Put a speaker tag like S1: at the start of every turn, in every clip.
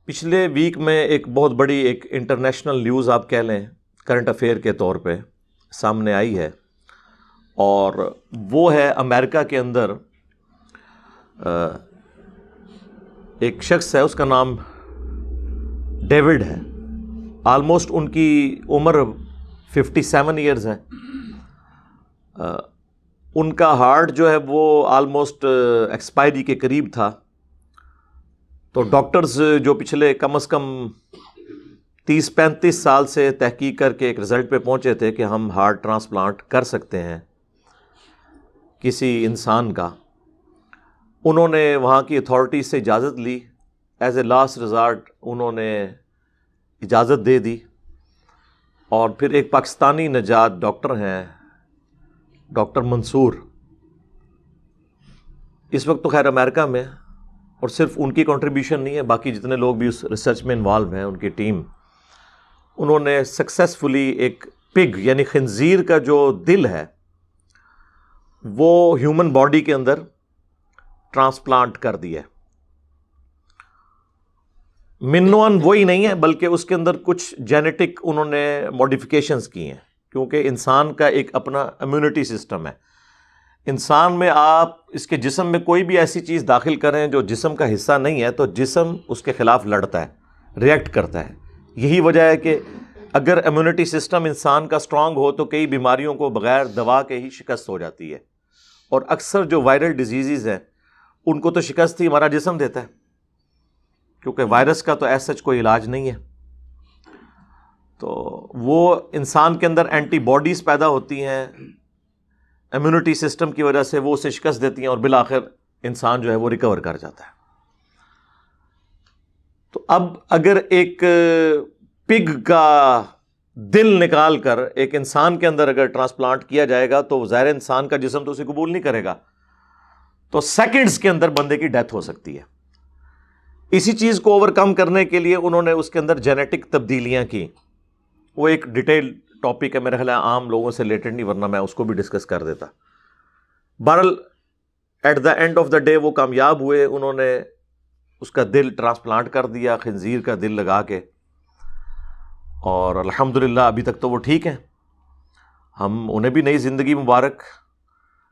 S1: پچھلے ویک میں ایک بہت بڑی ایک انٹرنیشنل نیوز آپ کہہ لیں کرنٹ افیئر کے طور پہ سامنے آئی ہے، اور وہ ہے امریکہ کے اندر ایک شخص ہے، اس کا نام ڈیوڈ ہے۔ آلموسٹ ان کی عمر 57 ایئرز ہے۔ ان کا ہارٹ جو ہے وہ آلموسٹ ایکسپائری کے قریب تھا، تو ڈاکٹرز جو پچھلے کم از کم 30-35 سال سے تحقیق کر کے ایک رزلٹ پہ پہنچے تھے کہ ہم ہارٹ ٹرانسپلانٹ کر سکتے ہیں کسی انسان کا، انہوں نے وہاں کی اتھارٹی سے اجازت لی، ایز اے لاسٹ ریزارٹ انہوں نے اجازت دے دی، اور پھر ایک پاکستانی نژاد ڈاکٹر ہیں ڈاکٹر منصور، اس وقت تو خیر امریکہ میں، اور صرف ان کی کنٹریبیوشن نہیں ہے، باقی جتنے لوگ بھی اس ریسرچ میں انوالو ہیں ان کی ٹیم، انہوں نے سکسیسفلی ایک پگ یعنی خنزیر کا جو دل ہے وہ ہیومن باڈی کے اندر ٹرانسپلانٹ کر دیا ہے۔ منوان وہی نہیں ہے، بلکہ اس کے اندر کچھ جینیٹک انہوں نے موڈیفیکیشنز کی ہیں، کیونکہ انسان کا ایک اپنا امیونٹی سسٹم ہے۔ انسان میں آپ اس کے جسم میں کوئی بھی ایسی چیز داخل کریں جو جسم کا حصہ نہیں ہے تو جسم اس کے خلاف لڑتا ہے، ریئیکٹ کرتا ہے۔ یہی وجہ ہے کہ اگر امیونٹی سسٹم انسان کا اسٹرانگ ہو تو کئی بیماریوں کو بغیر دوا کے ہی شکست ہو جاتی ہے، اور اکثر جو وائرل ڈیزیزز ہیں ان کو تو شکست ہی ہمارا جسم دیتا ہے، کیونکہ وائرس کا تو ایز سچ کوئی علاج نہیں ہے۔ تو وہ انسان کے اندر اینٹی باڈیز پیدا ہوتی ہیں، امیونٹی سسٹم کی وجہ سے وہ اسے شکست دیتی ہیں، اور بالآخر انسان جو ہے وہ ریکور کر جاتا ہے۔ تو اب اگر ایک پگ کا دل نکال کر ایک انسان کے اندر اگر ٹرانسپلانٹ کیا جائے گا تو ظاہر انسان کا جسم تو اسے قبول نہیں کرے گا، تو سیکنڈز کے اندر بندے کی ڈیتھ ہو سکتی ہے۔ اسی چیز کو اوور کم کرنے کے لیے انہوں نے اس کے اندر جینیٹک تبدیلیاں کی، وہ ایک ڈیٹیل ٹاپک ہے، میرا خیال ہے عام لوگوں سے ریلیٹڈ نہیں، ورنہ میں اس کو بھی ڈسکس کر دیتا۔ بہرحال at the end of the day وہ کامیاب ہوئے، انہوں نے اس کا دل ٹرانسپلانٹ کر دیا، خنزیر کا دل لگا کے، اور الحمدللہ ابھی تک تو وہ ٹھیک ہیں۔ ہم انہیں بھی نئی زندگی مبارک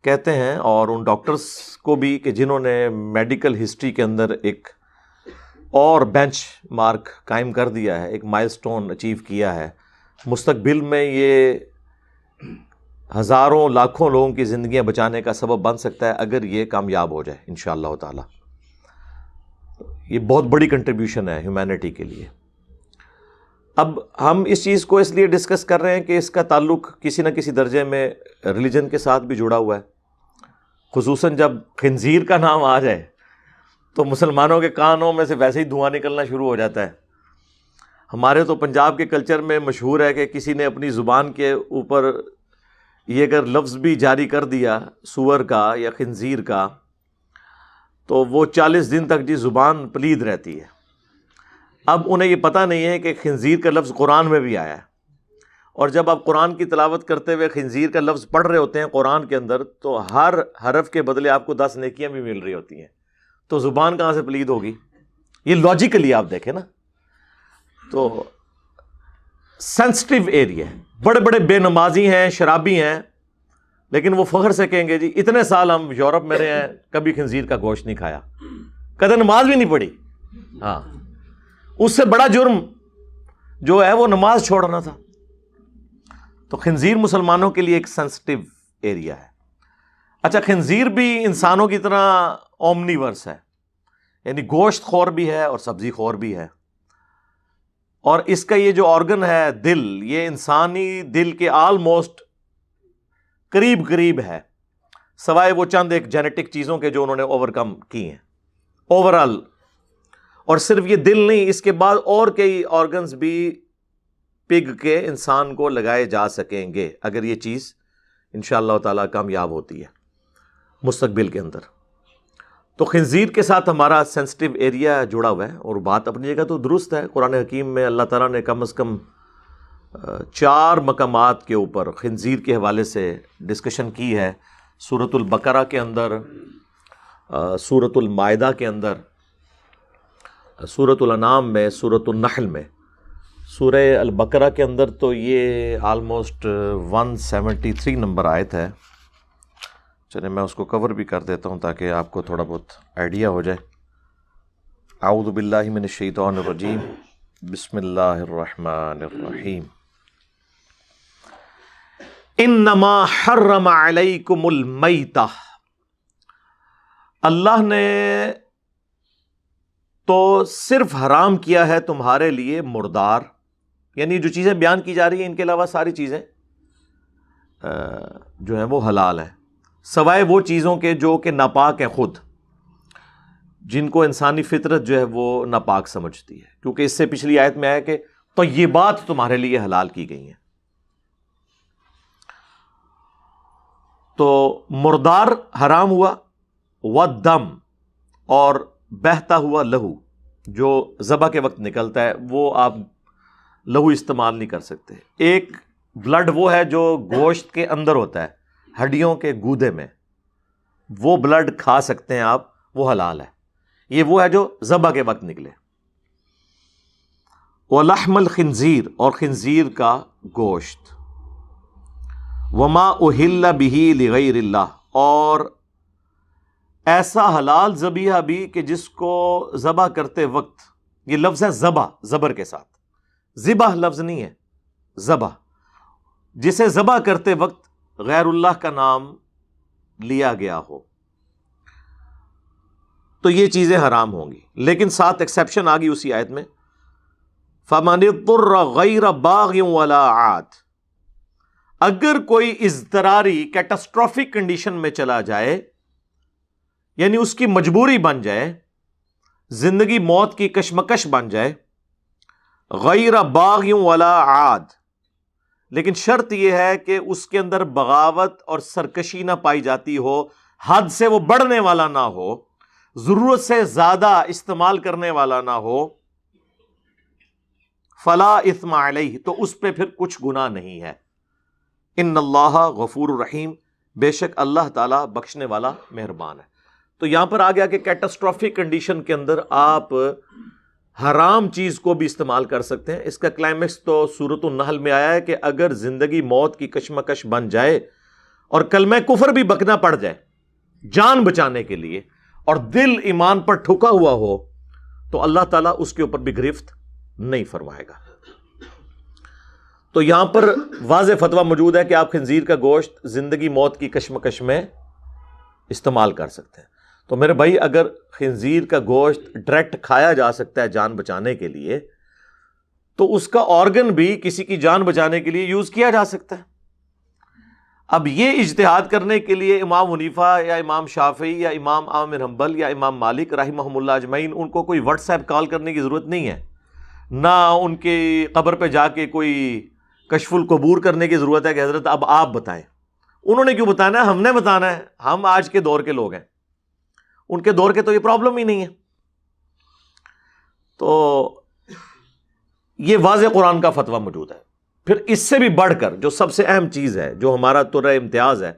S1: کہتے ہیں، اور ان ڈاکٹرز کو بھی کہ جنہوں نے میڈیکل ہسٹری کے اندر ایک اور بینچ مارک قائم کر دیا ہے، ایک مائل سٹون اچیو کیا ہے۔ مستقبل میں یہ ہزاروں لاکھوں لوگوں کی زندگیاں بچانے کا سبب بن سکتا ہے اگر یہ کامیاب ہو جائے انشاءاللہ تعالی۔ یہ بہت بڑی کنٹریبیوشن ہے ہیومینٹی کے لیے۔ اب ہم اس چیز کو اس لیے ڈسکس کر رہے ہیں کہ اس کا تعلق کسی نہ کسی درجے میں ریلیجن کے ساتھ بھی جڑا ہوا ہے، خصوصاً جب خنزیر کا نام آ جائے تو مسلمانوں کے کانوں میں سے ویسے ہی دھواں نکلنا شروع ہو جاتا ہے۔ ہمارے تو پنجاب کے کلچر میں مشہور ہے کہ کسی نے اپنی زبان کے اوپر یہ اگر لفظ بھی جاری کر دیا سور کا یا خنزیر کا تو وہ 40 دن تک جی زبان پلید رہتی ہے۔ اب انہیں یہ پتہ نہیں ہے کہ خنزیر کا لفظ قرآن میں بھی آیا ہے، اور جب آپ قرآن کی تلاوت کرتے ہوئے خنزیر کا لفظ پڑھ رہے ہوتے ہیں قرآن کے اندر تو ہر حرف کے بدلے آپ کو 10 نیکیاں بھی مل رہی ہوتی ہیں، تو زبان کہاں سے پلید ہوگی؟ یہ لاجیکلی آپ دیکھیں نا، تو سینسٹیو ایریا ہے۔ بڑے بڑے بے نمازی ہیں، شرابی ہیں، لیکن وہ فخر سے کہیں گے جی اتنے سال ہم یورپ میں رہے ہیں کبھی خنزیر کا گوشت نہیں کھایا، کدی نماز بھی نہیں پڑھی۔ ہاں، اس سے بڑا جرم جو ہے وہ نماز چھوڑنا تھا۔ تو خنزیر مسلمانوں کے لیے ایک سینسٹیو ایریا ہے۔ اچھا، خنزیر بھی انسانوں کی طرح اومنیورس ہے، یعنی گوشت خور بھی ہے اور سبزی خور بھی ہے، اور اس کا یہ جو آرگن ہے دل، یہ انسانی دل کے آلموسٹ قریب ہے، سوائے وہ چند ایک جینیٹک چیزوں کے جو انہوں نے اوور کم کی ہیں اوورال۔ اور صرف یہ دل نہیں، اس کے بعد اور کئی آرگنز بھی پگ کے انسان کو لگائے جا سکیں گے اگر یہ چیز انشاءاللہ تعالیٰ کامیاب ہوتی ہے مستقبل کے اندر۔ تو خنزیر کے ساتھ ہمارا سینسٹیو ایریا جڑا ہوا ہے، اور بات اپنی جگہ تو درست ہے۔ قرآن حکیم میں اللہ تعالیٰ نے کم از کم 4 مقامات کے اوپر خنزیر کے حوالے سے ڈسکشن کی ہے، سورۃ البقرہ کے اندر، سورۃ المائدہ کے اندر، سورۃ الانعام میں، سورۃ النحل میں۔ سورہ البقرہ کے اندر تو یہ آلموسٹ 173 نمبر آیت ہے۔ چلیں میں اس کو کور بھی کر دیتا ہوں تاکہ آپ کو تھوڑا بہت آئیڈیا ہو جائے۔ اعوذ باللہ من الشیطان الرجیم، بسم اللہ الرحمن الرحیم۔ انما حرم علیکم المیتہ، اللہ نے تو صرف حرام کیا ہے تمہارے لیے مردار، یعنی جو چیزیں بیان کی جا رہی ہیں ان کے علاوہ ساری چیزیں جو ہیں وہ حلال ہیں، سوائے وہ چیزوں کے جو کہ ناپاک ہیں خود، جن کو انسانی فطرت جو ہے وہ ناپاک سمجھتی ہے، کیونکہ اس سے پچھلی آیت میں ہے کہ طیبات تمہارے لیے حلال کی گئی ہیں۔ تو مردار حرام ہوا، والدم، اور بہتا ہوا لہو جو ذبح کے وقت نکلتا ہے، وہ آپ لہو استعمال نہیں کر سکتے۔ ایک بلڈ وہ ہے جو گوشت کے اندر ہوتا ہے، ہڈیوں کے گودے میں، وہ بلڈ کھا سکتے ہیں آپ، وہ حلال ہے۔ یہ وہ ہے جو ذبح کے وقت نکلے۔ وَلَحْمَ الْخِنْزِيرِ، اور خنزیر کا گوشت۔ وَمَا أُهِلَّ بِهِ لِغَيْرِ اللَّهِ، اور ایسا حلال ذبیحہ بھی کہ جس کو ذبح کرتے وقت، یہ لفظ ہے ذبح، زبر کے ساتھ، ذبح لفظ نہیں ہے، ذبح، جسے ذبح کرتے وقت غیر اللہ کا نام لیا گیا ہو، تو یہ چیزیں حرام ہوں گی۔ لیکن ساتھ ایکسیپشن آ گئی اسی آیت میں، فَمَنِ اضْطُرَّ غَيْرَ بَاغٍ وَلَا عَادٍ، اگر کوئی اضطراری کیٹاسٹرافک کنڈیشن میں چلا جائے، یعنی اس کی مجبوری بن جائے، زندگی موت کی کشمکش بن جائے، غیر باغ ولا عاد، لیکن شرط یہ ہے کہ اس کے اندر بغاوت اور سرکشی نہ پائی جاتی ہو، حد سے وہ بڑھنے والا نہ ہو، ضرورت سے زیادہ استعمال کرنے والا نہ ہو، فلا اثم علیہ، تو اس پہ پھر کچھ گناہ نہیں ہے۔ ان اللہ غفور رحیم، بے شک اللہ تعالیٰ بخشنے والا مہربان ہے۔ تو یہاں پر آ گیا کہ کیٹاسٹرافک کنڈیشن کے اندر آپ حرام چیز کو بھی استعمال کر سکتے ہیں۔ اس کا کلائمیکس تو سورۃ النحل میں آیا ہے کہ اگر زندگی موت کی کشمکش بن جائے اور کلمہ کفر بھی بکنا پڑ جائے جان بچانے کے لیے، اور دل ایمان پر ٹھکا ہوا ہو، تو اللہ تعالیٰ اس کے اوپر بھی گرفت نہیں فرمائے گا۔ تو یہاں پر واضح فتویٰ موجود ہے کہ آپ خنزیر کا گوشت زندگی موت کی کشمکش میں استعمال کر سکتے ہیں۔ تو میرے بھائی، اگر خنزیر کا گوشت ڈائریکٹ کھایا جا سکتا ہے جان بچانے کے لیے، تو اس کا آرگن بھی کسی کی جان بچانے کے لیے یوز کیا جا سکتا ہے۔ اب یہ اجتہاد کرنے کے لیے امام حنیفہ یا امام شافعی یا امام احمد بن حنبل یا امام مالک رحمہم اللہ اجمعین، ان کو کوئی واٹس ایپ کال کرنے کی ضرورت نہیں ہے، نہ ان کی قبر پہ جا کے کوئی کشف القبور کرنے کی ضرورت ہے کہ حضرت اب آپ بتائیں۔ انہوں نے کیوں بتانا ہے؟ ہم نے بتانا ہے۔ ہم آج کے دور کے لوگ ہیں، ان کے دور کے تو یہ پرابلم ہی نہیں ہے۔ تو یہ واضح قرآن کا فتویٰ موجود ہے۔ پھر اس سے بھی بڑھ کر جو سب سے اہم چیز ہے، جو ہمارا ترہ امتیاز ہے،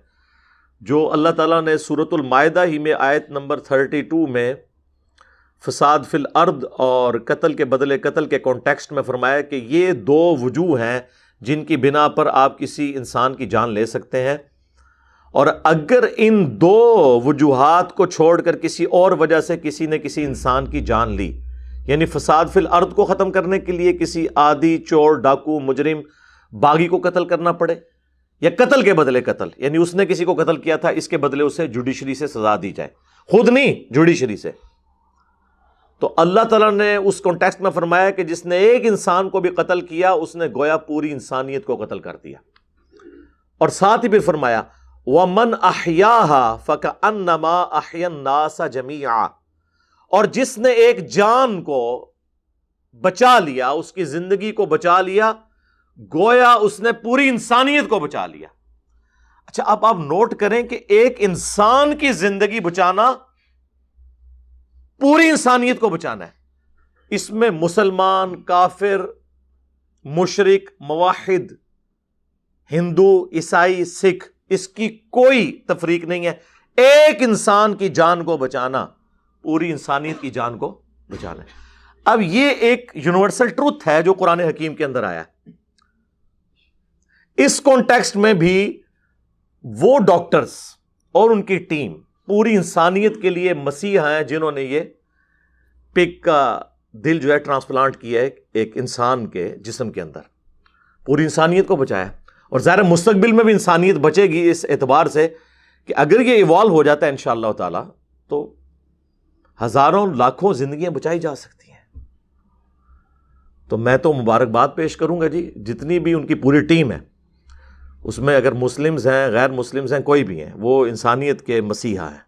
S1: جو اللہ تعالیٰ نے سورۃ المائدہ ہی میں آیت نمبر 32 میں فساد فی الارض اور قتل کے بدلے قتل کے کانٹیکسٹ میں فرمایا کہ یہ دو وجوہ ہیں جن کی بنا پر آپ کسی انسان کی جان لے سکتے ہیں، اور اگر ان دو وجوہات کو چھوڑ کر کسی اور وجہ سے کسی نے کسی انسان کی جان لی، یعنی فساد فی الارض کو ختم کرنے کے لیے کسی عادی چور ڈاکو مجرم باغی کو قتل کرنا پڑے، یا قتل کے بدلے قتل، یعنی اس نے کسی کو قتل کیا تھا، اس کے بدلے اسے جوڈیشری سے سزا دی جائے، خود نہیں جوڈیشری سے، تو اللہ تعالیٰ نے اس کانٹیکسٹ میں فرمایا کہ جس نے ایک انسان کو بھی قتل کیا، اس نے گویا پوری انسانیت کو قتل کر دیا۔ اور ساتھ ہی پھر فرمایا وَمَنْ أَحْيَاهَا فَكَأَنَّمَا أَحْيَا النَّاسَ جَمِيعًا، اور جس نے ایک جان کو بچا لیا، اس کی زندگی کو بچا لیا، گویا اس نے پوری انسانیت کو بچا لیا۔ اچھا، اب آپ نوٹ کریں کہ ایک انسان کی زندگی بچانا پوری انسانیت کو بچانا ہے، اس میں مسلمان، کافر، مشرک، موحد، ہندو، عیسائی، سکھ، اس کی کوئی تفریق نہیں ہے. ایک انسان کی جان کو بچانا پوری انسانیت کی جان کو بچانا ہے. اب یہ ایک یونیورسل ٹروتھ ہے جو قرآن حکیم کے اندر آیا ہے. اس کانٹیکسٹ میں بھی وہ ڈاکٹرز اور ان کی ٹیم پوری انسانیت کے لیے مسیح ہیں جنہوں نے یہ پگ کا دل جو ہے ٹرانسپلانٹ کیا ہے ایک انسان کے جسم کے اندر, پوری انسانیت کو بچایا. اور ظاہر مستقبل میں بھی انسانیت بچے گی اس اعتبار سے کہ اگر یہ ایوالو ہو جاتا ہے انشاءاللہ تعالی تو ہزاروں لاکھوں زندگیاں بچائی جا سکتی ہیں. تو میں تو مبارکباد پیش کروں گا جی, جتنی بھی ان کی پوری ٹیم ہے, اس میں اگر مسلمز ہیں غیر مسلمز ہیں کوئی بھی ہیں, وہ انسانیت کے مسیحا ہیں.